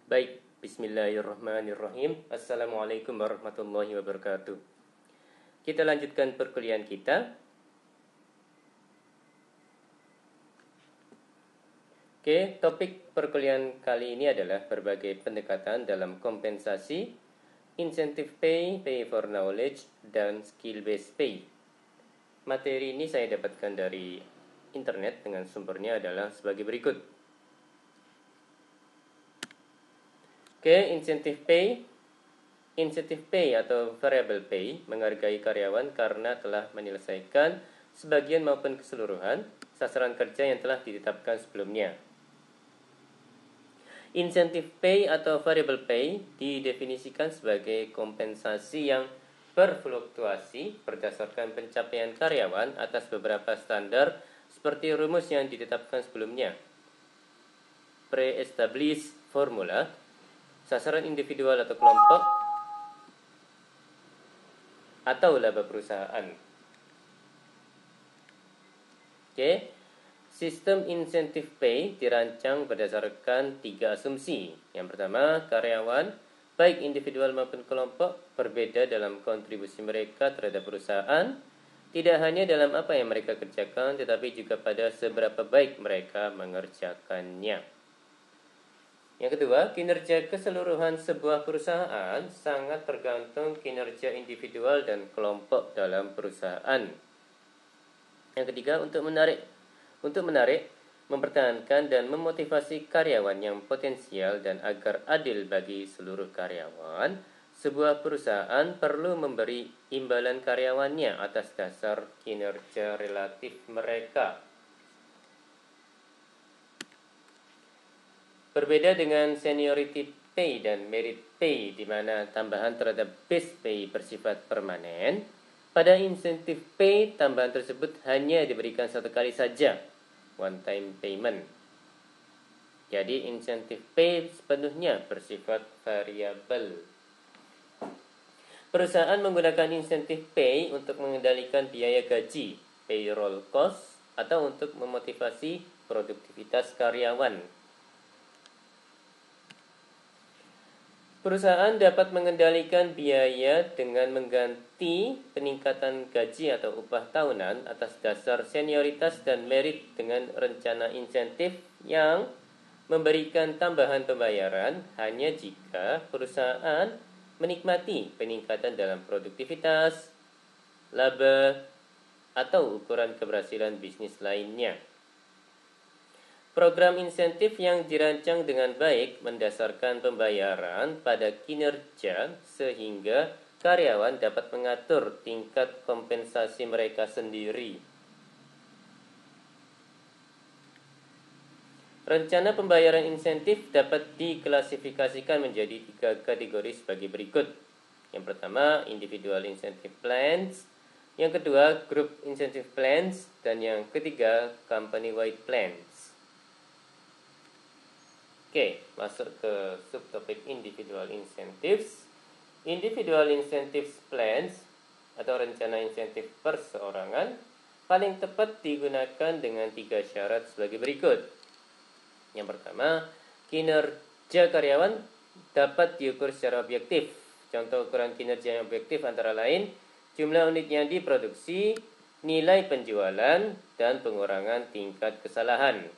Baik, bismillahirrahmanirrahim. Assalamualaikum warahmatullahi wabarakatuh. Kita lanjutkan perkuliahan kita. Oke, topik perkuliahan kali ini adalah berbagai pendekatan dalam kompensasi, incentive pay, pay for knowledge, dan skill-based pay. Materi ini saya dapatkan dari internet dengan sumbernya adalah sebagai berikut. Oke, incentive pay atau variable pay menghargai karyawan karena telah menyelesaikan sebagian maupun keseluruhan sasaran kerja yang telah ditetapkan sebelumnya. Incentive pay atau variable pay didefinisikan sebagai kompensasi yang berfluktuasi berdasarkan pencapaian karyawan atas beberapa standar seperti rumus yang ditetapkan sebelumnya. Pre-established formula, sasaran individual atau kelompok, atau laba perusahaan. Oke, sistem incentive pay dirancang berdasarkan 3 asumsi. Yang pertama, karyawan, baik individual maupun kelompok, berbeda dalam kontribusi mereka terhadap perusahaan, tidak hanya dalam apa yang mereka kerjakan, tetapi juga pada seberapa baik mereka mengerjakannya. Yang kedua, kinerja keseluruhan sebuah perusahaan sangat tergantung kinerja individual dan kelompok dalam perusahaan. Yang ketiga, untuk menarik, mempertahankan dan memotivasi karyawan yang potensial dan agar adil bagi seluruh karyawan, sebuah perusahaan perlu memberi imbalan karyawannya atas dasar kinerja relatif mereka. Berbeda dengan seniority pay dan merit pay, di mana tambahan terhadap base pay bersifat permanen, pada incentive pay tambahan tersebut hanya diberikan satu kali saja, one time payment. Jadi incentive pay sepenuhnya bersifat variabel. Perusahaan menggunakan incentive pay untuk mengendalikan biaya gaji, payroll cost, atau untuk memotivasi produktivitas karyawan. Perusahaan dapat mengendalikan biaya dengan mengganti peningkatan gaji atau upah tahunan atas dasar senioritas dan merit dengan rencana insentif yang memberikan tambahan pembayaran hanya jika perusahaan menikmati peningkatan dalam produktivitas, laba, atau ukuran keberhasilan bisnis lainnya. Program insentif yang dirancang dengan baik mendasarkan pembayaran pada kinerja sehingga karyawan dapat mengatur tingkat kompensasi mereka sendiri. Rencana pembayaran insentif dapat diklasifikasikan menjadi 3 kategori sebagai berikut. Yang pertama, individual incentive plans. Yang kedua, group incentive plans. Dan yang ketiga, company-wide plans. Oke, masuk ke subtopik individual incentives. Individual incentives plans atau rencana insentif perseorangan paling tepat digunakan dengan 3 syarat sebagai berikut. Yang pertama, kinerja karyawan dapat diukur secara objektif. Contoh ukuran kinerja yang objektif antara lain jumlah unit yang diproduksi, nilai penjualan, dan pengurangan tingkat kesalahan.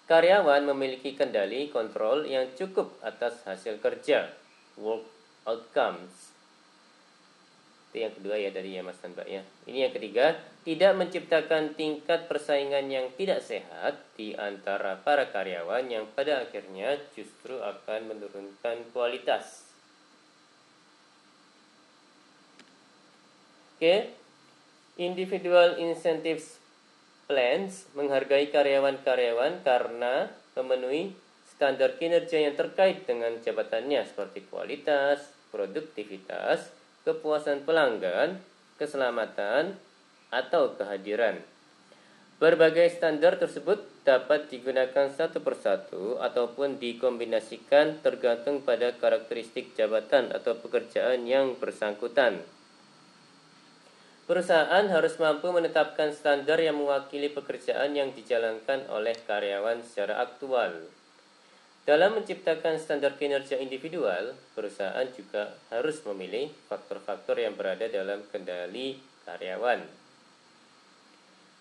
Karyawan memiliki kendali kontrol yang cukup atas hasil kerja, work outcomes. Itu yang kedua ya dari ya Mas dan Mbak ya. Ini yang ketiga, tidak menciptakan tingkat persaingan yang tidak sehat di antara para karyawan yang pada akhirnya justru akan menurunkan kualitas. Oke, individual incentives plans menghargai karyawan-karyawan karena memenuhi standar kinerja yang terkait dengan jabatannya seperti kualitas, produktivitas, kepuasan pelanggan, keselamatan, atau kehadiran. Berbagai standar tersebut dapat digunakan satu persatu ataupun dikombinasikan tergantung pada karakteristik jabatan atau pekerjaan yang bersangkutan. Perusahaan harus mampu menetapkan standar yang mewakili pekerjaan yang dijalankan oleh karyawan secara aktual. Dalam menciptakan standar kinerja individual, perusahaan juga harus memilih faktor-faktor yang berada dalam kendali karyawan.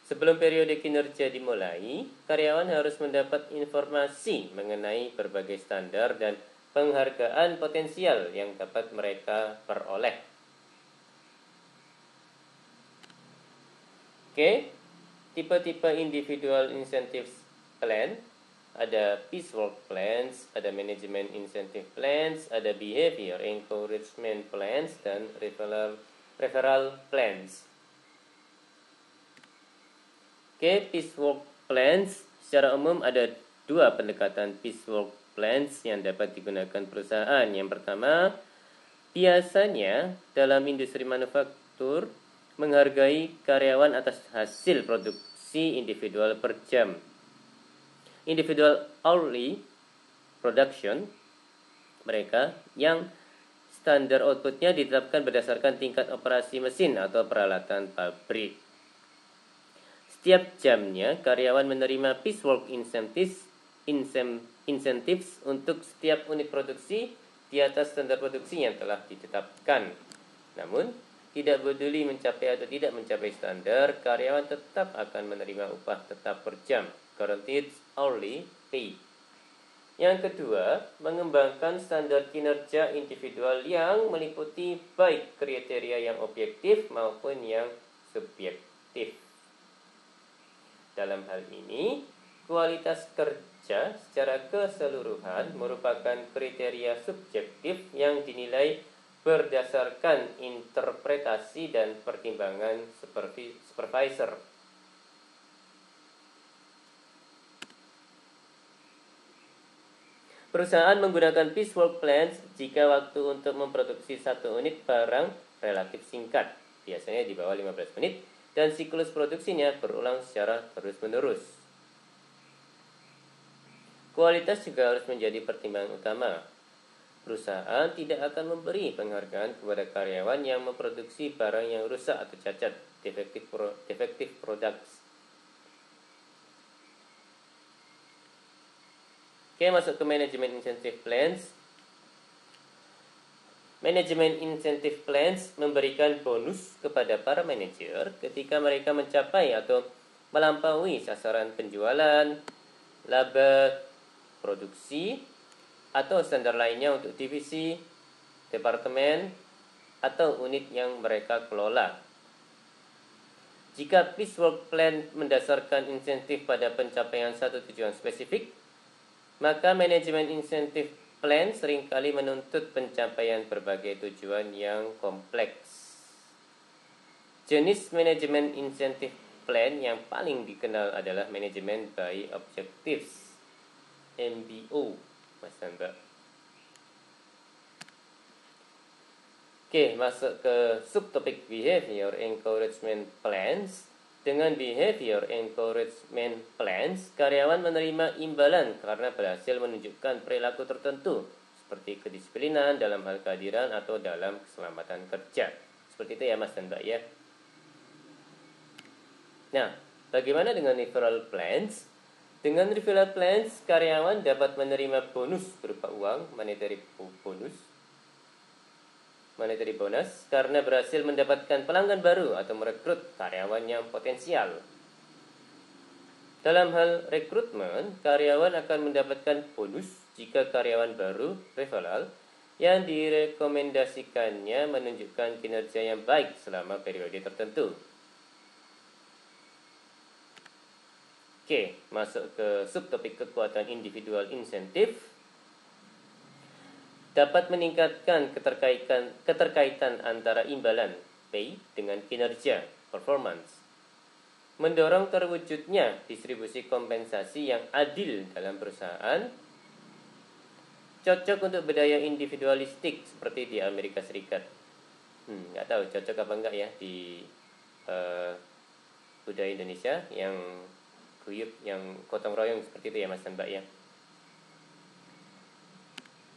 Sebelum periode kinerja dimulai, karyawan harus mendapat informasi mengenai berbagai standar dan penghargaan potensial yang dapat mereka peroleh. Oke, tipe-tipe individual incentives plan, ada piecework plans, ada management incentive plans, ada behavior encouragement plans, dan referral plans. Oke, piecework plans secara umum ada dua pendekatan piecework plans yang dapat digunakan perusahaan. Yang pertama, biasanya dalam industri manufaktur menghargai karyawan atas hasil produksi individual per jam. Individual hourly production mereka yang standar outputnya ditetapkan berdasarkan tingkat operasi mesin atau peralatan pabrik. Setiap jamnya karyawan menerima piecework incentives untuk setiap unit produksi di atas standar produksi yang telah ditetapkan. Namun, tidak peduli mencapai atau tidak mencapai standar, karyawan tetap akan menerima upah tetap per jam, guaranteed hourly pay. Yang kedua, mengembangkan standar kinerja individual yang meliputi baik kriteria yang objektif maupun yang subjektif. Dalam hal ini, kualitas kerja secara keseluruhan merupakan kriteria subjektif yang dinilai berdasarkan interpretasi dan pertimbangan supervisor. Perusahaan menggunakan piecework plans jika waktu untuk memproduksi satu unit barang relatif singkat, biasanya di bawah 15 menit, dan siklus produksinya berulang secara terus-menerus. Kualitas juga harus menjadi pertimbangan utama. Perusahaan tidak akan memberi penghargaan kepada karyawan yang memproduksi barang yang rusak atau cacat, defective products. Oke, masuk ke Management Incentive Plans. Management Incentive Plans memberikan bonus kepada para manajer ketika mereka mencapai atau melampaui sasaran penjualan, laba, produksi, atau standar lainnya untuk divisi, departemen, atau unit yang mereka kelola. Jika piecework plan mendasarkan insentif pada pencapaian satu tujuan spesifik, maka manajemen insentif plan seringkali menuntut pencapaian berbagai tujuan yang kompleks. Jenis manajemen insentif plan yang paling dikenal adalah manajemen by objectives, MBO, Mas Mbak. Oke, masuk ke subtopik behavior encouragement plans. Dengan behavior encouragement plans, karyawan menerima imbalan karena berhasil menunjukkan perilaku tertentu, seperti kedisiplinan dalam hal kehadiran atau dalam keselamatan kerja. Seperti itu ya Mas dan Mbak ya. Nah, bagaimana dengan referral plans? Dengan referral plans, karyawan dapat menerima bonus berupa uang, monetary bonus, karena berhasil mendapatkan pelanggan baru atau merekrut karyawan yang potensial. Dalam hal rekrutmen, karyawan akan mendapatkan bonus jika karyawan baru, referral, yang direkomendasikannya menunjukkan kinerja yang baik selama periode tertentu. Oke, masuk ke subtopik kekuatan individual insentif. Dapat meningkatkan keterkaitan antara imbalan pay dengan kinerja performance. Mendorong terwujudnya distribusi kompensasi yang adil dalam perusahaan. Cocok untuk budaya individualistik seperti di Amerika Serikat. Nggak tahu cocok apa enggak ya di budaya Indonesia yang guyup, yang gotong royong seperti itu ya Mas dan Mbak ya.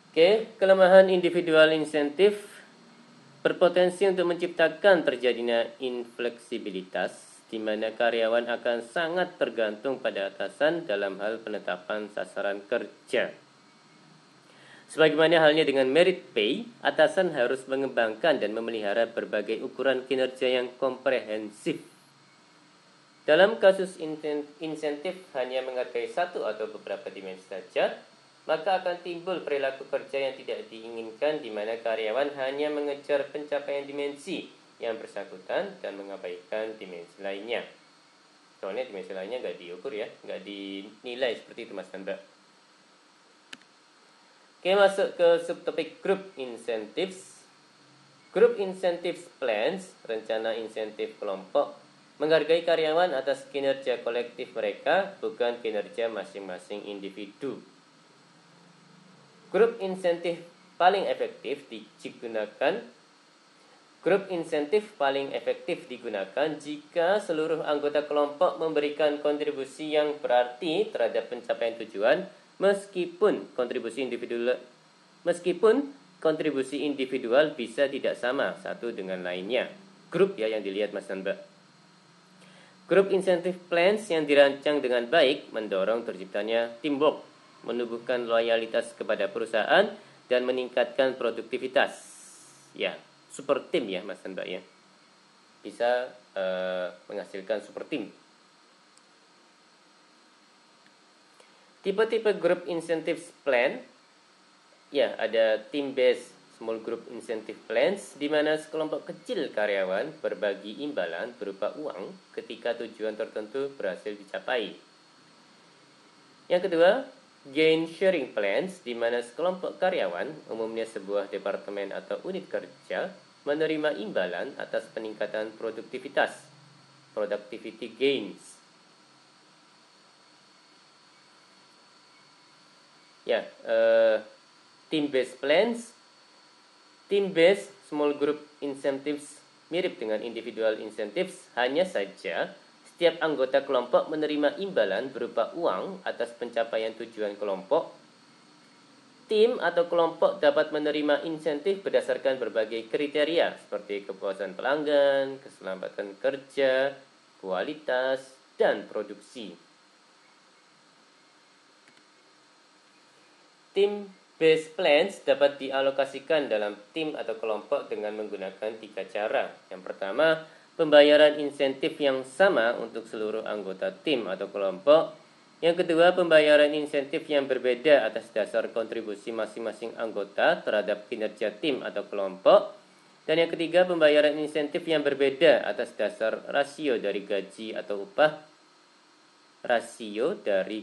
Oke, kelemahan individual insentif berpotensi untuk menciptakan terjadinya infleksibilitas di mana karyawan akan sangat tergantung pada atasan dalam hal penetapan sasaran kerja. Sebagaimana halnya dengan merit pay, atasan harus mengembangkan dan memelihara berbagai ukuran kinerja yang komprehensif. Dalam kasus insentif hanya menghargai satu atau beberapa dimensi saja, maka akan timbul perilaku kerja yang tidak diinginkan di mana karyawan hanya mengejar pencapaian dimensi yang bersangkutan dan mengabaikan dimensi lainnya. Soalnya dimensi lainnya nggak diukur ya, nggak dinilai seperti itu Mas dan Mbak. Oke, masuk ke subtopik group incentives. Group incentives plans, rencana insentif kelompok, menghargai karyawan atas kinerja kolektif mereka, bukan kinerja masing-masing individu. Grup insentif paling efektif digunakan jika seluruh anggota kelompok memberikan kontribusi yang berarti terhadap pencapaian tujuan, meskipun kontribusi individual bisa tidak sama satu dengan lainnya. Grup ya yang dilihat Mas dan Mbak. Grup incentive plans yang dirancang dengan baik mendorong terciptanya teamwork, menumbuhkan loyalitas kepada perusahaan, dan meningkatkan produktivitas. Ya, super team ya Mas dan Mbak ya. Bisa menghasilkan super team. Tipe-tipe grup incentives plan, ya ada team based small group incentive plans, di mana sekelompok kecil karyawan berbagi imbalan berupa uang ketika tujuan tertentu berhasil dicapai. Yang kedua, gain sharing plans, di mana sekelompok karyawan, umumnya sebuah departemen atau unit kerja, menerima imbalan atas peningkatan produktivitas, productivity gains. Ya, team-based plans. Team-based small group incentives mirip dengan individual incentives, hanya saja setiap anggota kelompok menerima imbalan berupa uang atas pencapaian tujuan kelompok. Tim atau kelompok dapat menerima insentif berdasarkan berbagai kriteria seperti kepuasan pelanggan, keselamatan kerja, kualitas, dan produksi. Team-based plans dapat dialokasikan dalam tim atau kelompok dengan menggunakan 3 cara. Yang pertama, pembayaran insentif yang sama untuk seluruh anggota tim atau kelompok. Yang kedua, pembayaran insentif yang berbeda atas dasar kontribusi masing-masing anggota terhadap kinerja tim atau kelompok. Dan yang ketiga, pembayaran insentif yang berbeda atas dasar rasio dari gaji atau upah, rasio dari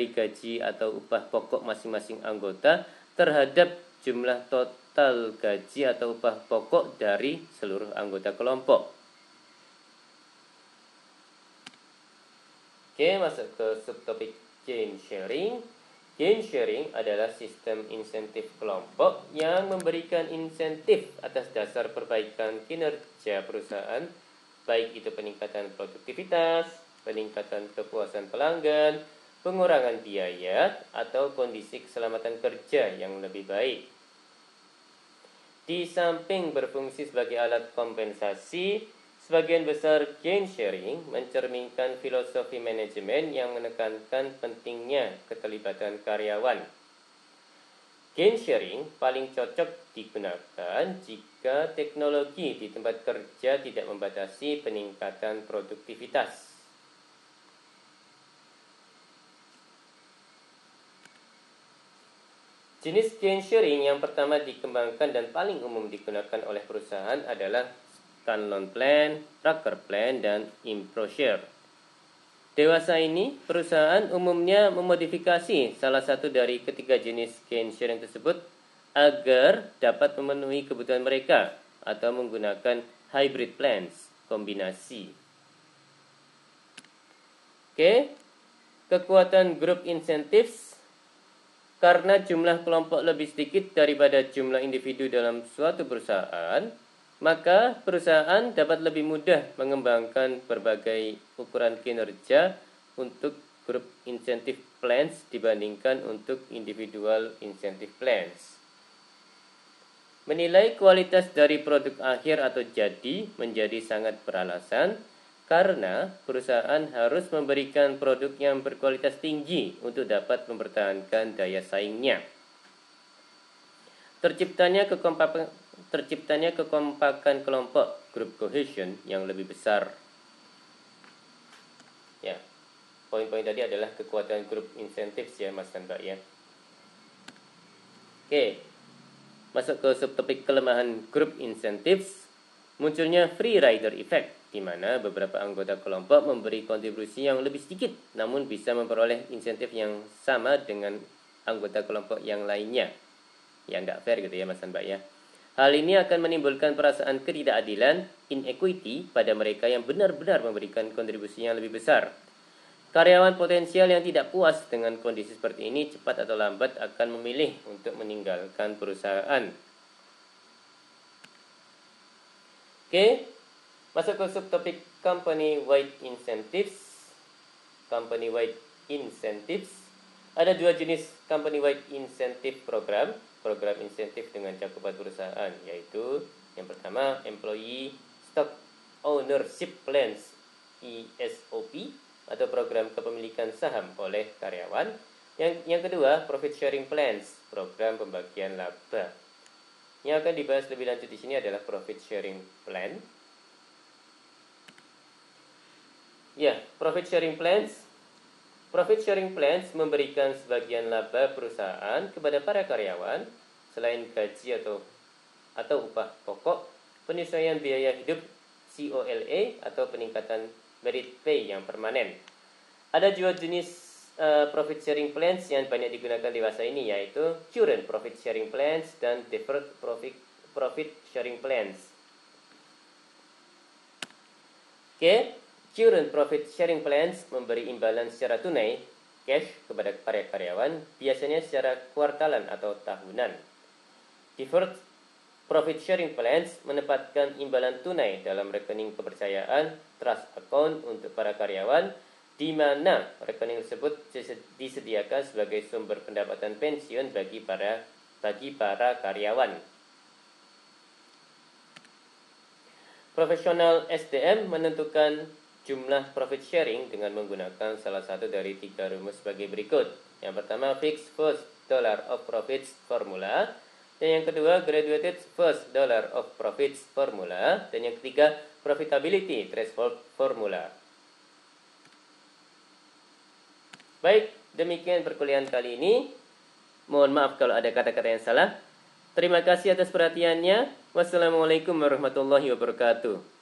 gaji atau upah pokok masing-masing anggota terhadap jumlah total gaji atau upah pokok dari seluruh anggota kelompok. Oke, masuk ke subtopik gain sharing. Gain sharing adalah sistem insentif kelompok yang memberikan insentif atas dasar perbaikan kinerja perusahaan, baik itu peningkatan produktivitas, peningkatan kepuasan pelanggan, pengurangan biaya, atau kondisi keselamatan kerja yang lebih baik. Di samping berfungsi sebagai alat kompensasi, sebagian besar gain sharing mencerminkan filosofi manajemen yang menekankan pentingnya keterlibatan karyawan. Gain sharing paling cocok digunakan jika teknologi di tempat kerja tidak membatasi peningkatan produktivitas. Jenis gain sharing yang pertama dikembangkan dan paling umum digunakan oleh perusahaan adalah Scanlon Plan, Tracker Plan, dan ImproShare. Dewasa ini, perusahaan umumnya memodifikasi salah satu dari ketiga jenis gain sharing tersebut agar dapat memenuhi kebutuhan mereka atau menggunakan hybrid plans, kombinasi. Oke, kekuatan group incentives. Karena jumlah kelompok lebih sedikit daripada jumlah individu dalam suatu perusahaan, maka perusahaan dapat lebih mudah mengembangkan berbagai ukuran kinerja untuk group incentive plans dibandingkan untuk individual incentive plans. Menilai kualitas dari produk akhir atau jadi menjadi sangat beralasan karena perusahaan harus memberikan produk yang berkualitas tinggi untuk dapat mempertahankan daya saingnya. Terciptanya kekompakan kelompok, group cohesion, yang lebih besar. Ya, poin-poin tadi adalah kekuatan group incentives ya Mas dan Mbak ya. Oke, masuk ke subtopik kelemahan group incentives. Munculnya free rider effect, di mana beberapa anggota kelompok memberi kontribusi yang lebih sedikit, namun bisa memperoleh insentif yang sama dengan anggota kelompok yang lainnya. Ya nggak fair gitu ya Mas dan Mbak ya. Hal ini akan menimbulkan perasaan ketidakadilan, inequity, pada mereka yang benar-benar memberikan kontribusi yang lebih besar. Karyawan potensial yang tidak puas dengan kondisi seperti ini cepat atau lambat akan memilih untuk meninggalkan perusahaan. Oke, masuk ke subtopik company-wide incentives. Company-wide incentives. Ada dua jenis company-wide incentive program insentif dengan cakupan perusahaan, yaitu yang pertama Employee Stock Ownership Plans ESOP atau program kepemilikan saham oleh karyawan. Yang kedua Profit Sharing Plans, program pembagian laba. Yang akan dibahas lebih lanjut di sini adalah Profit Sharing Plan. Ya, Profit Sharing Plans. Profit Sharing Plans memberikan sebagian laba perusahaan kepada para karyawan selain gaji atau upah pokok, penyesuaian biaya hidup COLA atau peningkatan merit pay yang permanen. Ada dua jenis Profit Sharing Plans yang banyak digunakan di masa ini, yaitu Current Profit Sharing Plans dan Deferred Profit Sharing Plans. Oke. Current Profit Sharing Plans memberi imbalan secara tunai, cash, kepada para karyawan, biasanya secara kuartalan atau tahunan. Deferred Profit Sharing Plans menempatkan imbalan tunai dalam rekening kepercayaan, trust account untuk para karyawan, di mana rekening tersebut disediakan sebagai sumber pendapatan pensiun bagi para karyawan. Profesional SDM menentukan jumlah profit sharing dengan menggunakan salah satu dari 3 rumus sebagai berikut. Yang pertama, fixed first dollar of profits formula. Dan yang kedua, graduated first dollar of profits formula. Dan yang ketiga, profitability threshold formula. Baik, demikian perkuliahan kali ini. Mohon maaf kalau ada kata-kata yang salah. Terima kasih atas perhatiannya. Wassalamualaikum warahmatullahi wabarakatuh.